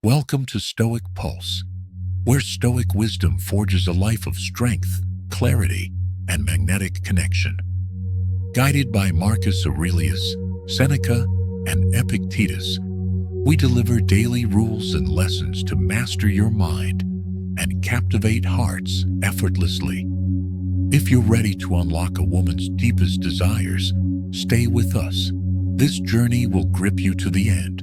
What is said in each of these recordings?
Welcome to Stoic Pulse, where Stoic wisdom forges a life of strength, clarity, and magnetic connection. Guided by Marcus Aurelius, Seneca, and Epictetus, we deliver daily rules and lessons to master your mind and captivate hearts effortlessly. If you're ready to unlock a woman's deepest desires, stay with us. This journey will grip you to the end.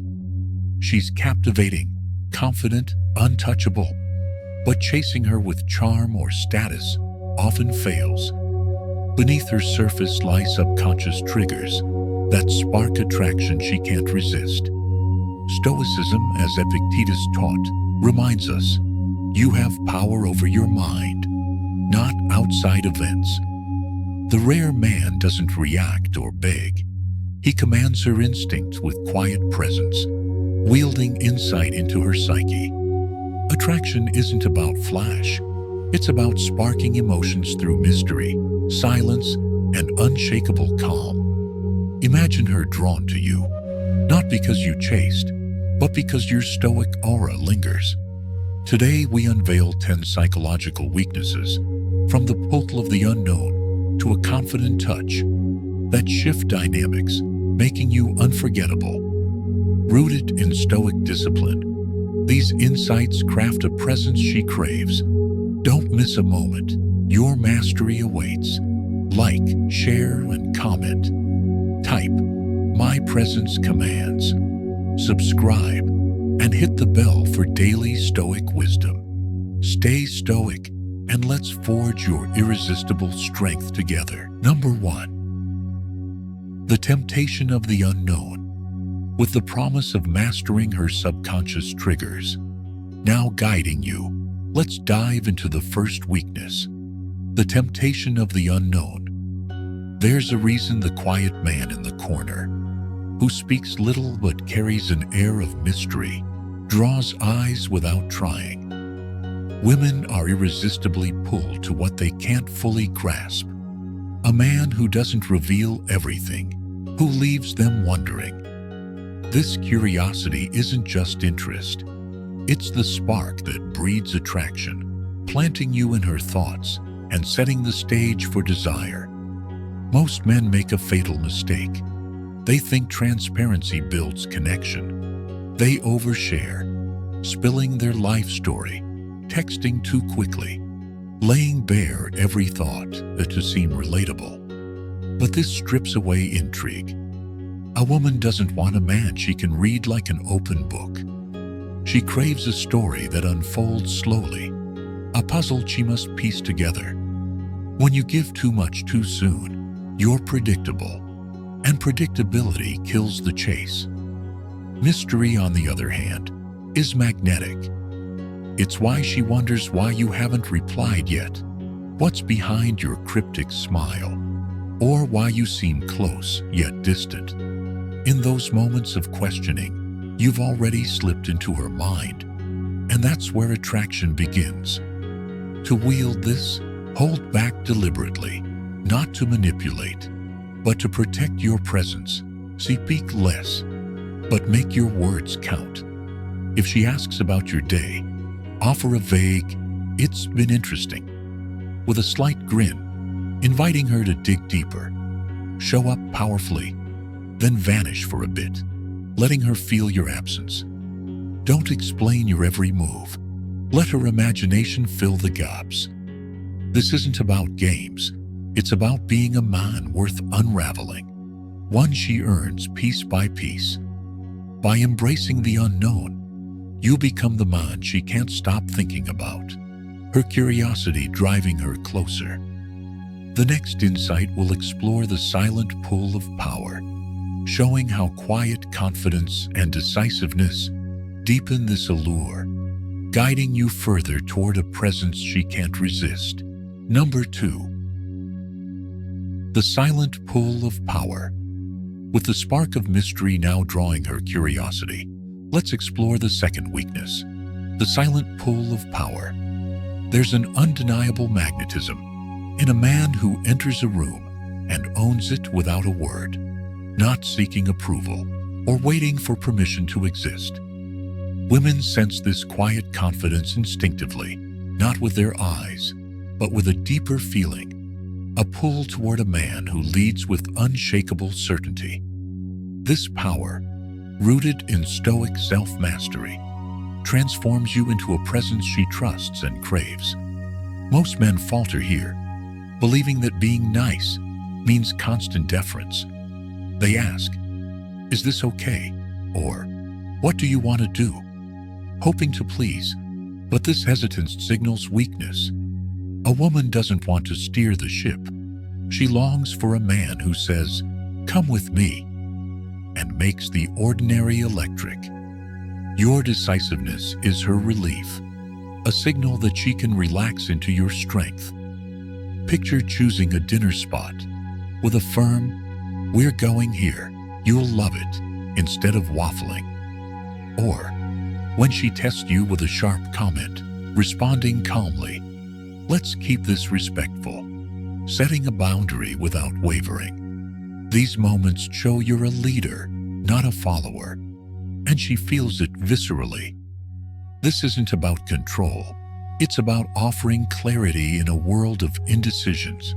She's captivating, confident, untouchable, but chasing her with charm or status often fails. Beneath her surface lie subconscious triggers that spark attraction she can't resist. Stoicism, as Epictetus taught, reminds us, you have power over your mind, not outside events. The rare man doesn't react or beg. He commands her instinct with quiet presence, wielding insight into her psyche. Attraction isn't about flash. It's about sparking emotions through mystery, silence, and unshakable calm. Imagine her drawn to you, not because you chased, but because your stoic aura lingers. Today we unveil 10 psychological weaknesses, from the pull of the unknown to a confident touch, that shift dynamics, making you unforgettable. Rooted in stoic discipline, these insights craft a presence she craves. Don't miss a moment. Your mastery awaits. Like, share, and comment. Type, "My presence commands." Subscribe, and hit the bell for daily stoic wisdom. Stay stoic, and let's forge your irresistible strength together. Number 1. The temptation of the unknown. With the promise of mastering her subconscious triggers now guiding you, let's dive into the first weakness, the temptation of the unknown. There's a reason the quiet man in the corner, who speaks little but carries an air of mystery, draws eyes without trying. Women are irresistibly pulled to what they can't fully grasp. A man who doesn't reveal everything, who leaves them wondering. This curiosity isn't just interest. It's the spark that breeds attraction, planting you in her thoughts and setting the stage for desire. Most men make a fatal mistake. They think transparency builds connection. They overshare, spilling their life story, texting too quickly, laying bare every thought to seem relatable. But this strips away intrigue. A woman doesn't want a man she can read like an open book. She craves a story that unfolds slowly, a puzzle she must piece together. When you give too much too soon, you're predictable, and predictability kills the chase. Mystery, on the other hand, is magnetic. It's why she wonders why you haven't replied yet, what's behind your cryptic smile, or why you seem close yet distant. In those moments of questioning, you've already slipped into her mind, and that's where attraction begins. To wield this, hold back deliberately, not to manipulate, but to protect your presence. Speak less, but make your words count. If she asks about your day, offer a vague, "It's been interesting," with a slight grin, inviting her to dig deeper. Show up powerfully, then vanish for a bit, letting her feel your absence. Don't explain your every move. Let her imagination fill the gaps. This isn't about games. It's about being a man worth unraveling, one she earns piece by piece. By embracing the unknown, you become the man she can't stop thinking about, her curiosity driving her closer. The next insight will explore the silent pull of power, showing how quiet confidence and decisiveness deepen this allure, guiding you further toward a presence she can't resist. Number 2. The silent pull of power. With the spark of mystery now drawing her curiosity, let's explore the second weakness, the silent pull of power. There's an undeniable magnetism in a man who enters a room and owns it without a word, not seeking approval or waiting for permission to exist. Women sense this quiet confidence instinctively, not with their eyes, but with a deeper feeling, a pull toward a man who leads with unshakable certainty. This power, rooted in Stoic self-mastery, transforms you into a presence she trusts and craves. Most men falter here, believing that being nice means constant deference. They ask, "Is this okay?" or "What do you want to do?" hoping to please, but this hesitance signals weakness. A woman doesn't want to steer the ship. She longs for a man who says, "Come with me," and makes the ordinary electric. Your decisiveness is her relief, a signal that she can relax into your strength. Picture choosing a dinner spot with a firm, "We're going here, you'll love it," instead of waffling. Or, when she tests you with a sharp comment, responding calmly, "Let's keep this respectful," setting a boundary without wavering. These moments show you're a leader, not a follower, and she feels it viscerally. This isn't about control. It's about offering clarity in a world of indecisions.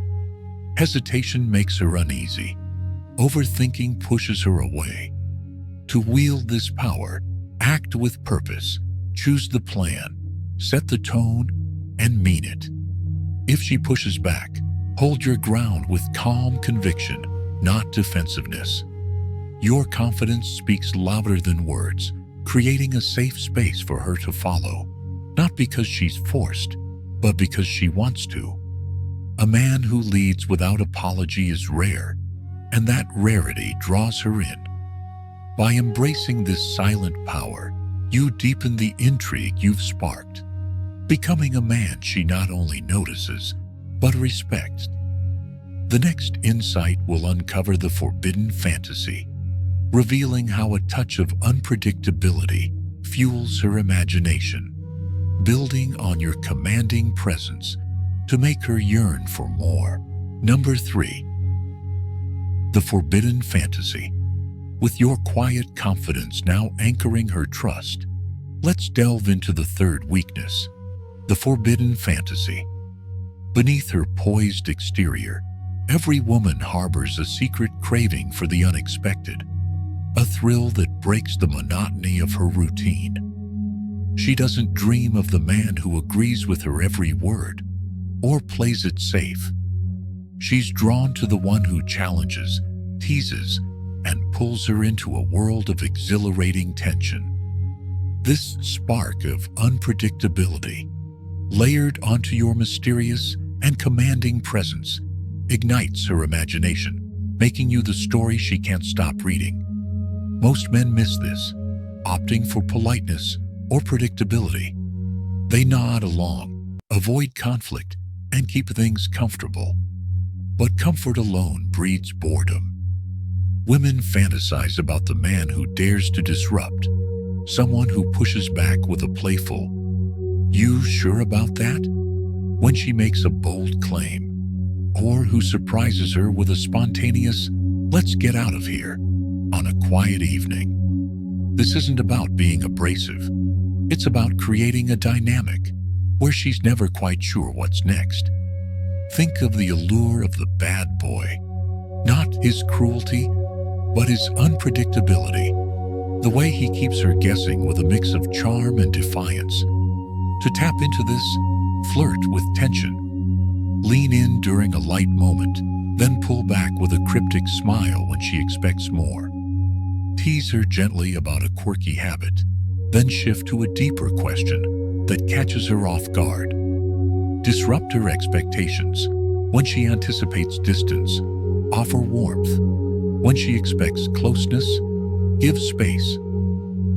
Hesitation makes her uneasy. Overthinking pushes her away. To wield this power, act with purpose, choose the plan, set the tone, and mean it. If she pushes back, hold your ground with calm conviction, not defensiveness. Your confidence speaks louder than words, creating a safe space for her to follow, not because she's forced, but because she wants to. A man who leads without apology is rare, and that rarity draws her in. By embracing this silent power, you deepen the intrigue you've sparked, becoming a man she not only notices, but respects. The next insight will uncover the forbidden fantasy, revealing how a touch of unpredictability fuels her imagination, building on your commanding presence to make her yearn for more. Number 3. The forbidden fantasy. With your quiet confidence now anchoring her trust, let's delve into the third weakness, the forbidden fantasy. Beneath her poised exterior, every woman harbors a secret craving for the unexpected, a thrill that breaks the monotony of her routine. She doesn't dream of the man who agrees with her every word or plays it safe. She's drawn to the one who challenges, teases, and pulls her into a world of exhilarating tension. This spark of unpredictability, layered onto your mysterious and commanding presence, ignites her imagination, making you the story she can't stop reading. Most men miss this, opting for politeness or predictability. They nod along, avoid conflict, and keep things comfortable. But comfort alone breeds boredom. Women fantasize about the man who dares to disrupt, someone who pushes back with a playful, "You sure about that?" when she makes a bold claim, or who surprises her with a spontaneous, "Let's get out of here," on a quiet evening. This isn't about being abrasive. It's about creating a dynamic where she's never quite sure what's next. Think of the allure of the bad boy, not his cruelty, but his unpredictability, the way he keeps her guessing with a mix of charm and defiance. To tap into this, flirt with tension. Lean in during a light moment, then pull back with a cryptic smile when she expects more. Tease her gently about a quirky habit, then shift to a deeper question that catches her off guard. Disrupt her expectations. When she anticipates distance, offer warmth. When she expects closeness, give space.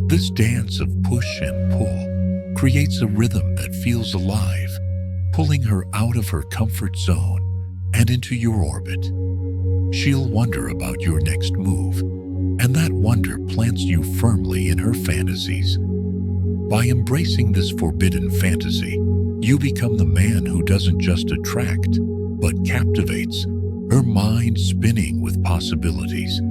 This dance of push and pull creates a rhythm that feels alive, pulling her out of her comfort zone and into your orbit. She'll wonder about your next move, and that wonder plants you firmly in her fantasies. By embracing this forbidden fantasy, you become the man who doesn't just attract, but captivates, her mind spinning with possibilities.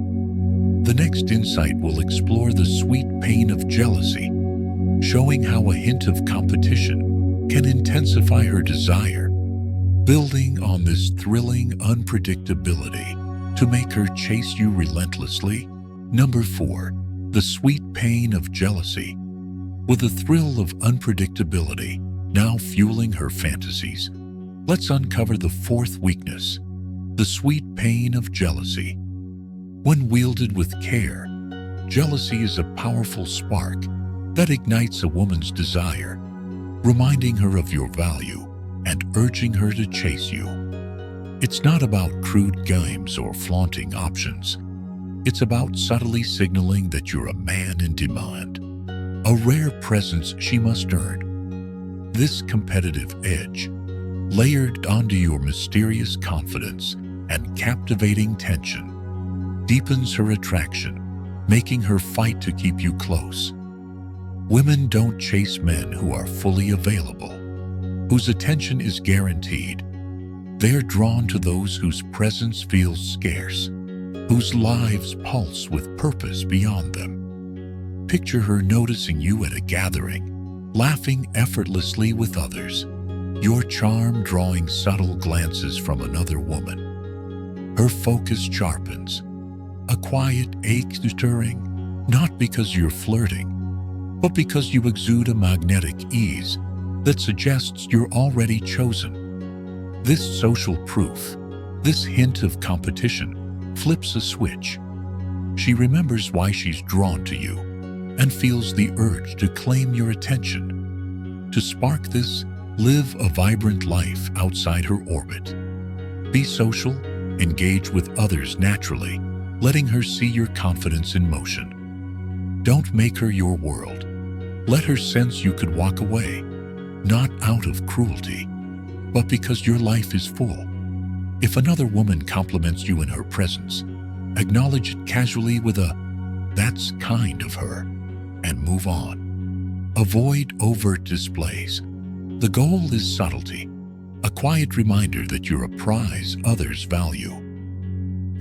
The next insight will explore the sweet pain of jealousy, showing how a hint of competition can intensify her desire, building on this thrilling unpredictability to make her chase you relentlessly. Number 4. The sweet pain of jealousy. With the thrill of unpredictability now fueling her fantasies, let's uncover the fourth weakness, the sweet pain of jealousy. When wielded with care, jealousy is a powerful spark that ignites a woman's desire, reminding her of your value and urging her to chase you. It's not about crude games or flaunting options. It's about subtly signaling that you're a man in demand, a rare presence she must earn. This competitive edge, layered onto your mysterious confidence and captivating tension, deepens her attraction, making her fight to keep you close. Women don't chase men who are fully available, whose attention is guaranteed. They're drawn to those whose presence feels scarce, whose lives pulse with purpose beyond them. Picture her noticing you at a gathering, laughing effortlessly with others, your charm drawing subtle glances from another woman. Her focus sharpens, a quiet ache stirring, not because you're flirting, but because you exude a magnetic ease that suggests you're already chosen. This social proof, this hint of competition, flips a switch. She remembers why she's drawn to you and feels the urge to claim your attention. To spark this, live a vibrant life outside her orbit. Be social, engage with others naturally, letting her see your confidence in motion. Don't make her your world. Let her sense you could walk away, not out of cruelty, but because your life is full. If another woman compliments you in her presence, acknowledge it casually with a, "That's kind of her," and move on. Avoid overt displays. The goal is subtlety, a quiet reminder that you're a prize others value.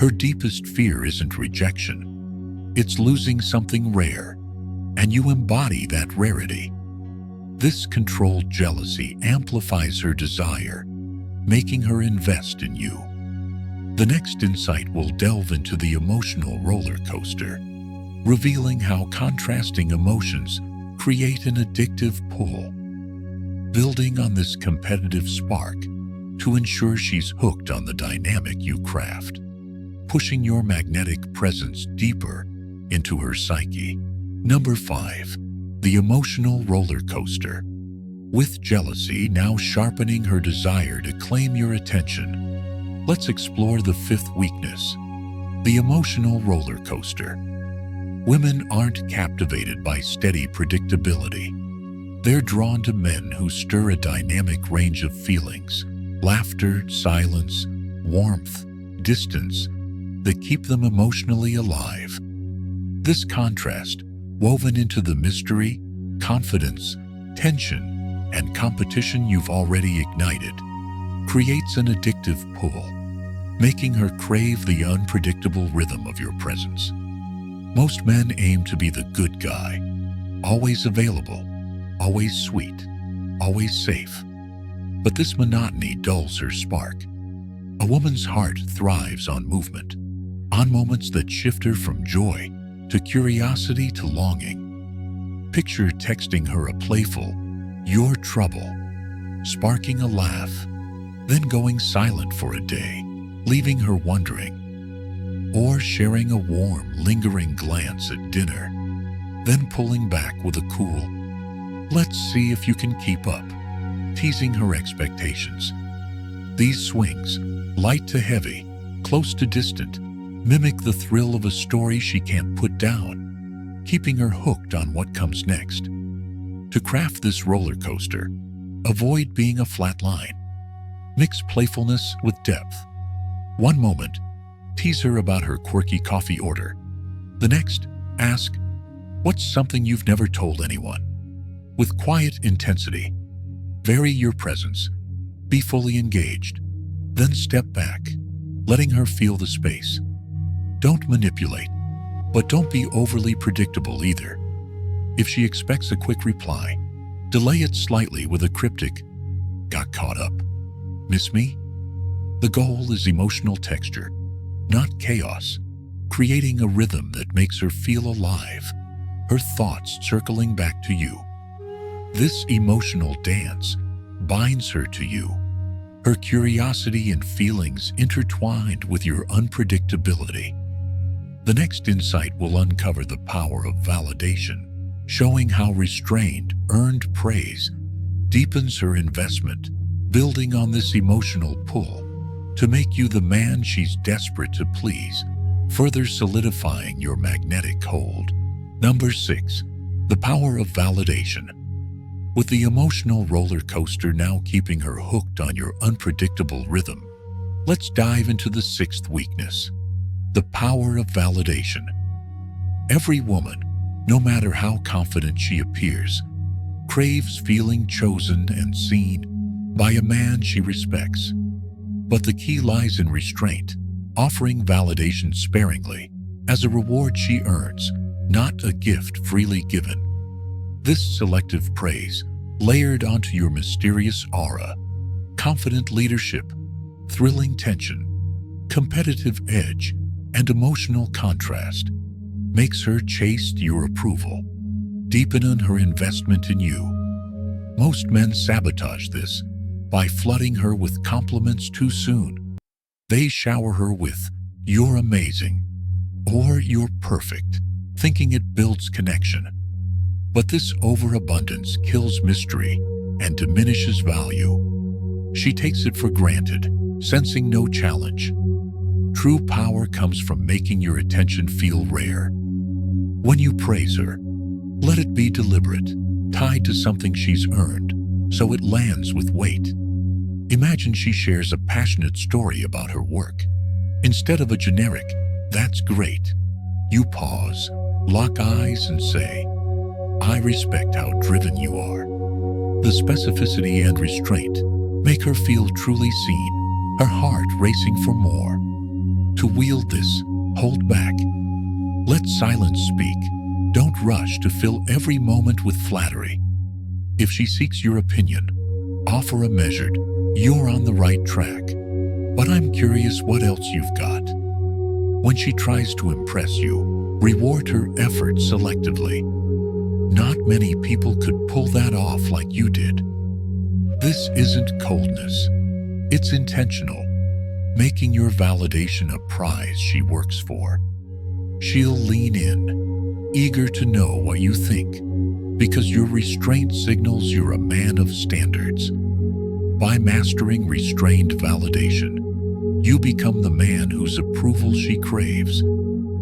Her deepest fear isn't rejection. It's losing something rare, and you embody that rarity. This controlled jealousy amplifies her desire, making her invest in you. The next insight will delve into the emotional roller coaster, revealing how contrasting emotions create an addictive pull. Building on this competitive spark to ensure she's hooked on the dynamic you craft, pushing your magnetic presence deeper into her psyche. Number 5. The emotional roller coaster. With jealousy now sharpening her desire to claim your attention, let's explore the fifth weakness, the emotional roller coaster. Women aren't captivated by steady predictability. They're drawn to men who stir a dynamic range of feelings, laughter, silence, warmth, distance, that keep them emotionally alive. This contrast, woven into the mystery, confidence, tension, and competition you've already ignited, creates an addictive pull, making her crave the unpredictable rhythm of your presence. Most men aim to be the good guy, always available, always sweet, always safe. But this monotony dulls her spark. A woman's heart thrives on movement, on moments that shift her from joy to curiosity to longing. Picture texting her a playful, "Your trouble," sparking a laugh, then going silent for a day, leaving her wondering. Or sharing a warm, lingering glance at dinner, then pulling back with a cool, "Let's see if you can keep up," teasing her expectations. These swings, light to heavy, close to distant, mimic the thrill of a story she can't put down, keeping her hooked on what comes next. To craft this roller coaster, avoid being a flat line. Mix playfulness with depth. One moment, tease her about her quirky coffee order. The next, ask, "What's something you've never told anyone?" With quiet intensity, vary your presence. Be fully engaged. Then step back, letting her feel the space. Don't manipulate, but don't be overly predictable either. If she expects a quick reply, delay it slightly with a cryptic, "Got caught up. Miss me?" The goal is emotional texture, not chaos, creating a rhythm that makes her feel alive, her thoughts circling back to you. This emotional dance binds her to you, her curiosity and feelings intertwined with your unpredictability. The next insight will uncover the power of validation, showing how restrained, earned praise deepens her investment, building on this emotional pull to make you the man she's desperate to please, further solidifying your magnetic hold. Number 6. The power of validation. With the emotional roller coaster now keeping her hooked on your unpredictable rhythm, let's dive into the 6th weakness: the power of validation. Every woman, no matter how confident she appears, craves feeling chosen and seen by a man she respects. But the key lies in restraint, offering validation sparingly as a reward she earns, not a gift freely given. This selective praise, layered onto your mysterious aura, confident leadership, thrilling tension, competitive edge, and emotional contrast, makes her chase your approval, deepening her investment in you. Most men sabotage this by flooding her with compliments too soon. They shower her with, "You're amazing," or "You're perfect," thinking it builds connection. But this overabundance kills mystery and diminishes value. She takes it for granted, sensing no challenge. True power comes from making your attention feel rare. When you praise her, let it be deliberate, tied to something she's earned, so it lands with weight. Imagine she shares a passionate story about her work. Instead of a generic, "That's great," you pause, lock eyes, and say, "I respect how driven you are." The specificity and restraint make her feel truly seen, her heart racing for more. To wield this, hold back. Let silence speak. Don't rush to fill every moment with flattery. If she seeks your opinion, offer a measured, "You're on the right track, but I'm curious what else you've got." When she tries to impress you, reward her effort selectively. Not many people could pull that off like you did. This isn't coldness. It's intentional, making your validation a prize she works for. She'll lean in, eager to know what you think, because your restraint signals you're a man of standards. By mastering restrained validation, you become the man whose approval she craves,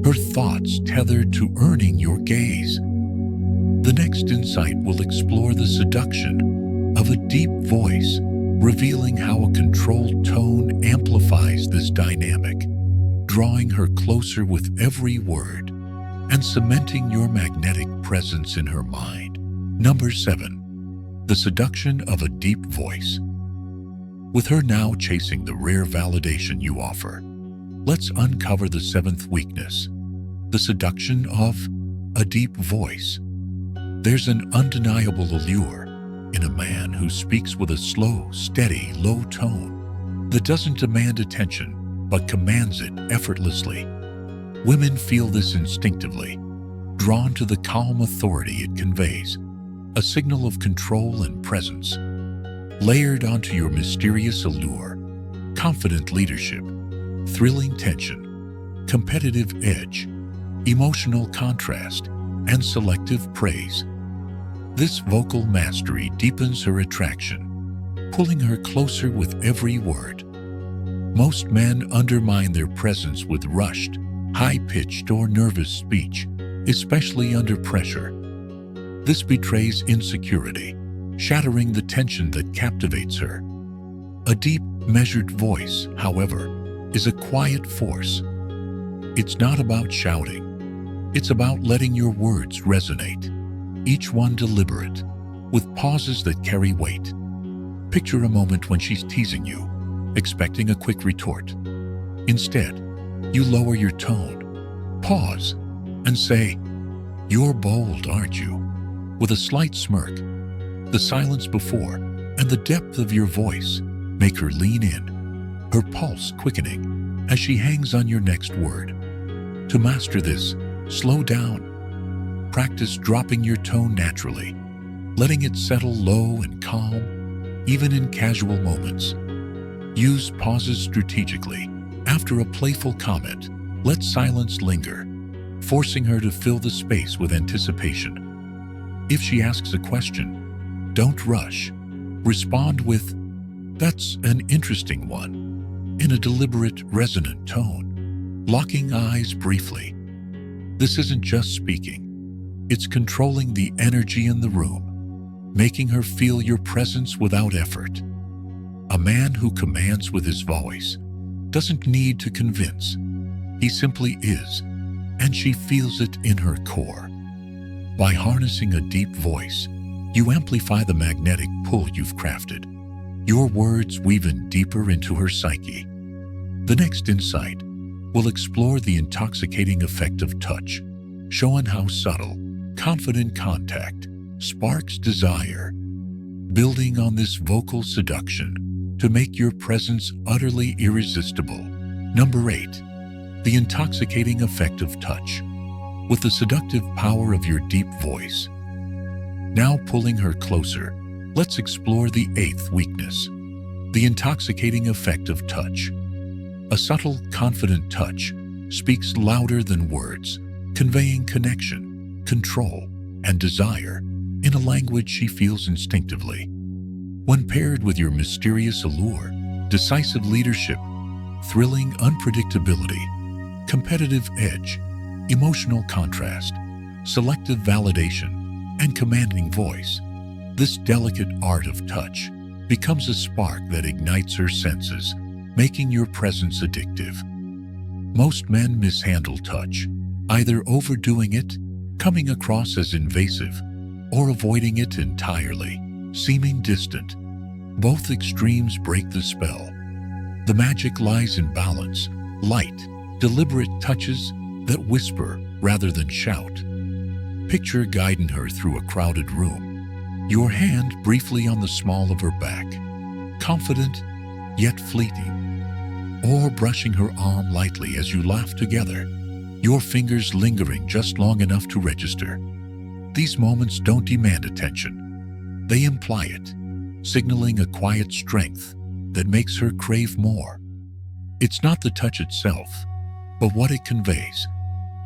her thoughts tethered to earning your gaze. The next insight will explore the seduction of a deep voice, revealing how a controlled tone amplifies this dynamic, drawing her closer with every word and cementing your magnetic presence in her mind. Number 7. The seduction of a deep voice. With her now chasing the rare validation you offer, let's uncover the 7th weakness: the seduction of a deep voice. There's an undeniable allure in a man who speaks with a slow, steady, low tone that doesn't demand attention but commands it effortlessly. Women feel this instinctively, drawn to the calm authority it conveys, a signal of control and presence. Layered onto your mysterious allure, confident leadership, thrilling tension, competitive edge, emotional contrast, and selective praise. This vocal mastery deepens her attraction, pulling her closer with every word. Most men undermine their presence with rushed, high-pitched, or nervous speech, especially under pressure. This betrays insecurity, shattering the tension that captivates her. A deep, measured voice, however, is a quiet force. It's not about shouting. It's about letting your words resonate, each one deliberate, with pauses that carry weight. Picture a moment when she's teasing you, expecting a quick retort. Instead, you lower your tone, pause, and say, "You're bold, aren't you?" With a slight smirk, the silence before and the depth of your voice make her lean in, her pulse quickening as she hangs on your next word. To master this, slow down. Practice dropping your tone naturally, letting it settle low and calm, even in casual moments. Use pauses strategically. After a playful comment, let silence linger, forcing her to fill the space with anticipation. If she asks a question, don't rush. Respond with, "That's an interesting one," in a deliberate, resonant tone, locking eyes briefly. This isn't just speaking. It's controlling the energy in the room, making her feel your presence without effort. A man who commands with his voice doesn't need to convince. He simply is, and she feels it in her core. By harnessing a deep voice, you amplify the magnetic pull you've crafted. Your words weave in deeper into her psyche. The next insight will explore the intoxicating effect of touch, showing how subtle, confident contact sparks desire, building on this vocal seduction to make your presence utterly irresistible. Number 8. The intoxicating effect of touch. With the seductive power of your deep voice. Now pulling her closer, let's explore the 8th weakness. The intoxicating effect of touch. A subtle, confident touch speaks louder than words, conveying connection, control, and desire in a language she feels instinctively. When paired with your mysterious allure, decisive leadership, thrilling unpredictability, competitive edge, emotional contrast, selective validation, and commanding voice, this delicate art of touch becomes a spark that ignites her senses, making your presence addictive. Most men mishandle touch, either overdoing it, coming across as invasive, or avoiding it entirely, seeming distant. Both extremes break the spell. The magic lies in balance, light, deliberate touches that whisper rather than shout. Picture guiding her through a crowded room, your hand briefly on the small of her back, confident yet fleeting, or brushing her arm lightly as you laugh together, your fingers lingering just long enough to register. These moments don't demand attention. They imply it, signaling a quiet strength that makes her crave more. It's not the touch itself, but what it conveys.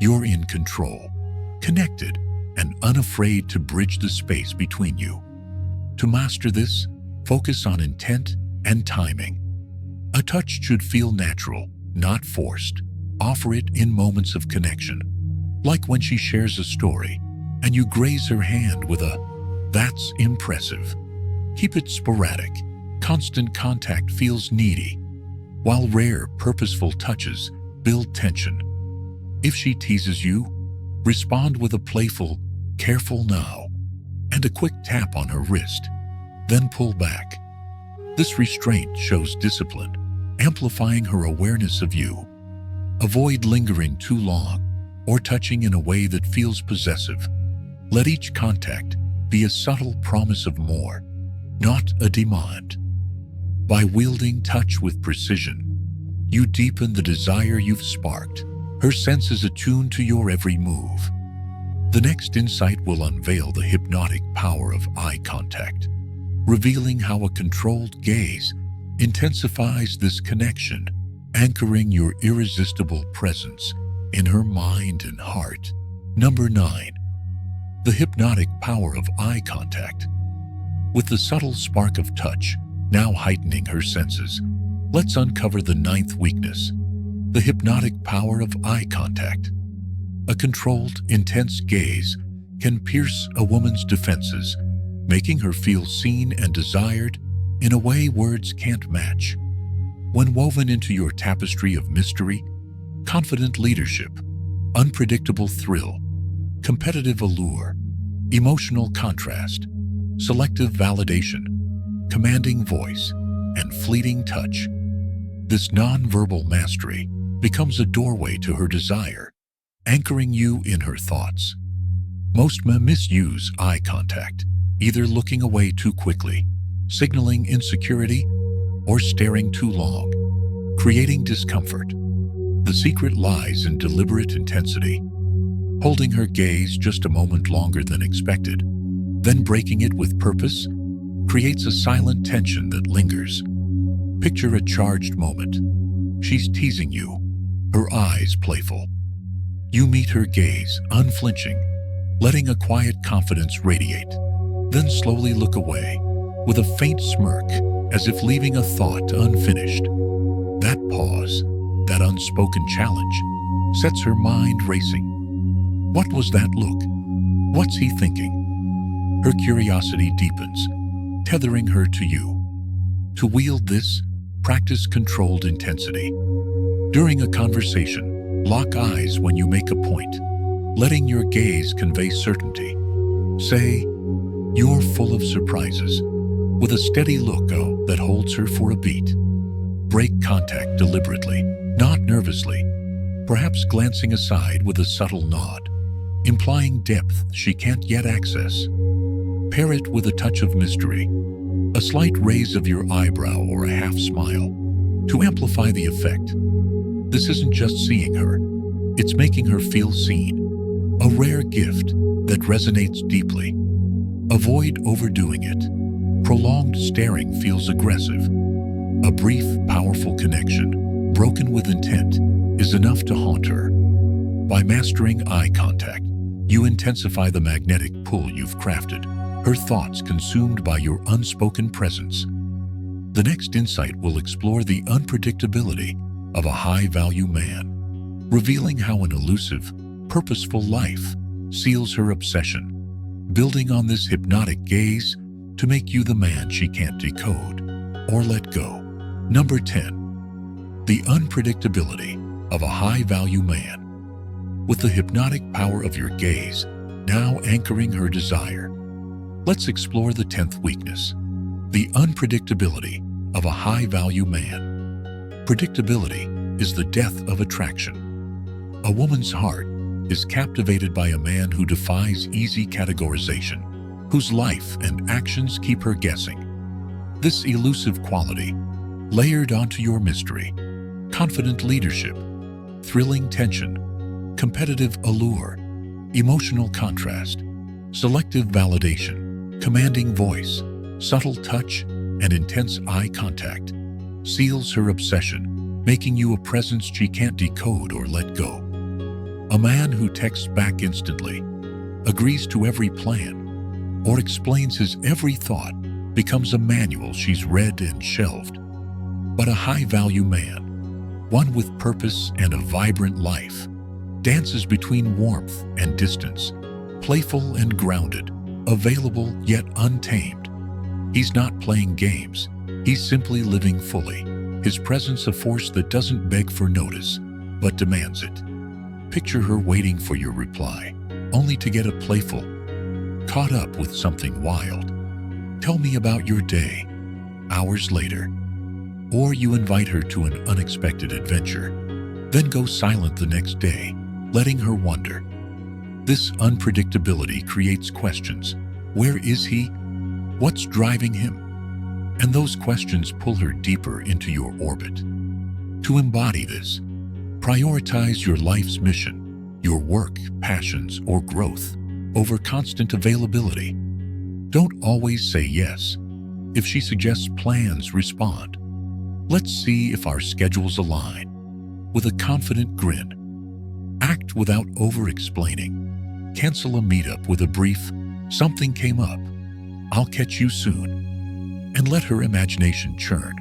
You're in control, connected, and unafraid to bridge the space between you. To master this, focus on intent and timing. A touch should feel natural, not forced. Offer it in moments of connection, like when she shares a story and you graze her hand with a, "That's impressive." Keep it sporadic. Constant contact feels needy, while rare, purposeful touches build tension. If she teases you, respond with a playful, "Careful now," and a quick tap on her wrist, then pull back. This restraint shows discipline, amplifying her awareness of you. Avoid lingering too long or touching in a way that feels possessive. Let each contact be a subtle promise of more, not a demand. By wielding touch with precision, you deepen the desire you've sparked. Her senses attuned to your every move. The next insight will unveil the hypnotic power of eye contact, revealing how a controlled gaze intensifies this connection, anchoring your irresistible presence in her mind and heart. Number 9. The hypnotic power of eye contact. With the subtle spark of touch now heightening her senses, let's uncover the 9th weakness, the hypnotic power of eye contact. A controlled, intense gaze can pierce a woman's defenses, making her feel seen and desired in a way words can't match. When woven into your tapestry of mystery, confident leadership, unpredictable thrill, competitive allure, emotional contrast, selective validation, commanding voice, and fleeting touch, this non-verbal mastery becomes a doorway to her desire, anchoring you in her thoughts. Most men misuse eye contact, either looking away too quickly, signaling insecurity, or staring too long, creating discomfort. The secret lies in deliberate intensity, holding her gaze just a moment longer than expected, then breaking it with purpose, creates a silent tension that lingers. Picture a charged moment. She's teasing you, her eyes playful. You meet her gaze, unflinching, letting a quiet confidence radiate, then slowly look away, with a faint smirk, as if leaving a thought unfinished. That pause, that unspoken challenge, sets her mind racing. What was that look? What's he thinking? Her curiosity deepens, tethering her to you. To wield this, practice controlled intensity. During a conversation, lock eyes when you make a point, letting your gaze convey certainty. Say, "You're full of surprises," with a steady look that holds her for a beat. Break contact deliberately, not nervously, perhaps glancing aside with a subtle nod, implying depth she can't yet access. Pair it with a touch of mystery, a slight raise of your eyebrow or a half smile, to amplify the effect. This isn't just seeing her, it's making her feel seen, a rare gift that resonates deeply. Avoid overdoing it. Prolonged staring feels aggressive. A brief, powerful connection, broken with intent, is enough to haunt her. By mastering eye contact, you intensify the magnetic pull you've crafted, her thoughts consumed by your unspoken presence. The next insight will explore the unpredictability of a high-value man, revealing how an elusive, purposeful life seals her obsession, building on this hypnotic gaze to make you the man she can't decode or let go. Number 10. The unpredictability of a high-value man. With the hypnotic power of your gaze now anchoring her desire, let's explore the 10th weakness, the unpredictability of a high-value man. Predictability is the death of attraction. A woman's heart is captivated by a man who defies easy categorization, whose life and actions keep her guessing. This elusive quality, layered onto your mystery, confident leadership, thrilling tension, competitive allure, emotional contrast, selective validation, commanding voice, subtle touch, and intense eye contact, seals her obsession, making you a presence she can't decode or let go. A man who texts back instantly, agrees to every plan, or explains his every thought becomes a manual she's read and shelved. But a high-value man, one with purpose and a vibrant life, dances between warmth and distance, playful and grounded, available yet untamed. He's not playing games, he's simply living fully, his presence a force that doesn't beg for notice, but demands it. Picture her waiting for your reply, only to get a playful, caught up with something wild. "Tell me about your day," hours later. Or you invite her to an unexpected adventure, then go silent the next day, letting her wonder. This unpredictability creates questions. Where is he? What's driving him? And those questions pull her deeper into your orbit. To embody this, prioritize your life's mission, your work, passions, or growth, over constant availability. Don't always say yes. If she suggests plans, respond. Let's see if our schedules align. With a confident grin, act without over-explaining. Cancel a meetup with a brief, "Something came up. I'll catch you soon." And let her imagination churn.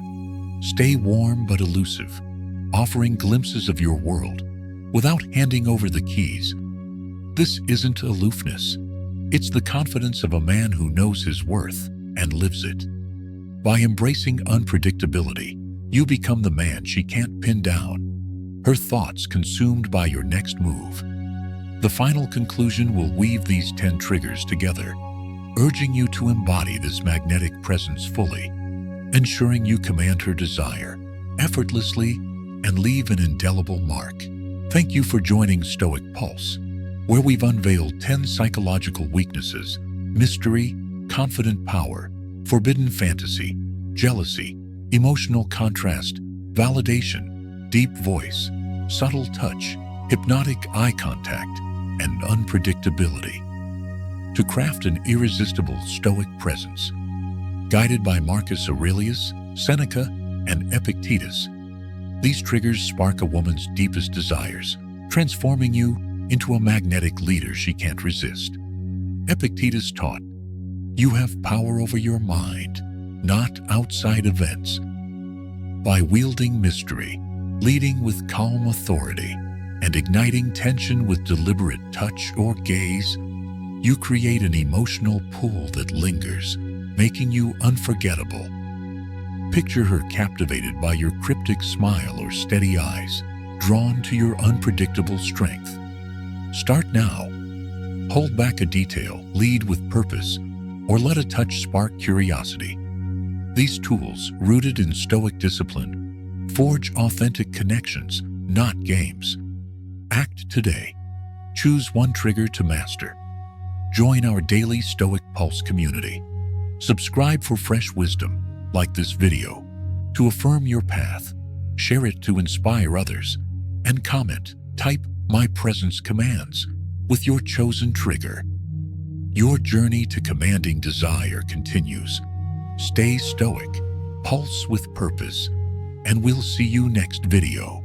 Stay warm but elusive, offering glimpses of your world without handing over the keys. This isn't aloofness. It's the confidence of a man who knows his worth and lives it. By embracing unpredictability, you become the man she can't pin down, her thoughts consumed by your next move. The final conclusion will weave these 10 triggers together, urging you to embody this magnetic presence fully, ensuring you command her desire effortlessly and leave an indelible mark. Thank you for joining Stoic Pulse, where we've unveiled 10 psychological weaknesses: mystery, confident power, forbidden fantasy, jealousy, emotional contrast, validation, deep voice, subtle touch, hypnotic eye contact, and unpredictability. To craft an irresistible Stoic presence. Guided by Marcus Aurelius, Seneca, and Epictetus, these triggers spark a woman's deepest desires, transforming you into a magnetic leader she can't resist. Epictetus taught, "You have power over your mind, not outside events." By wielding mystery, leading with calm authority, and igniting tension with deliberate touch or gaze, you create an emotional pull that lingers, making you unforgettable. Picture her captivated by your cryptic smile or steady eyes, drawn to your unpredictable strength. Start now. Hold back a detail, lead with purpose, or let a touch spark curiosity. These tools, rooted in Stoic discipline, forge authentic connections, not games. Act today. Choose one trigger to master. Join our daily Stoic Pulse community. Subscribe for fresh wisdom, like this video, to affirm your path. Share it to inspire others. And comment, type "My Presence commands" with your chosen trigger. Your journey to commanding desire continues. Stay stoic, pulse with purpose, and we'll see you next video.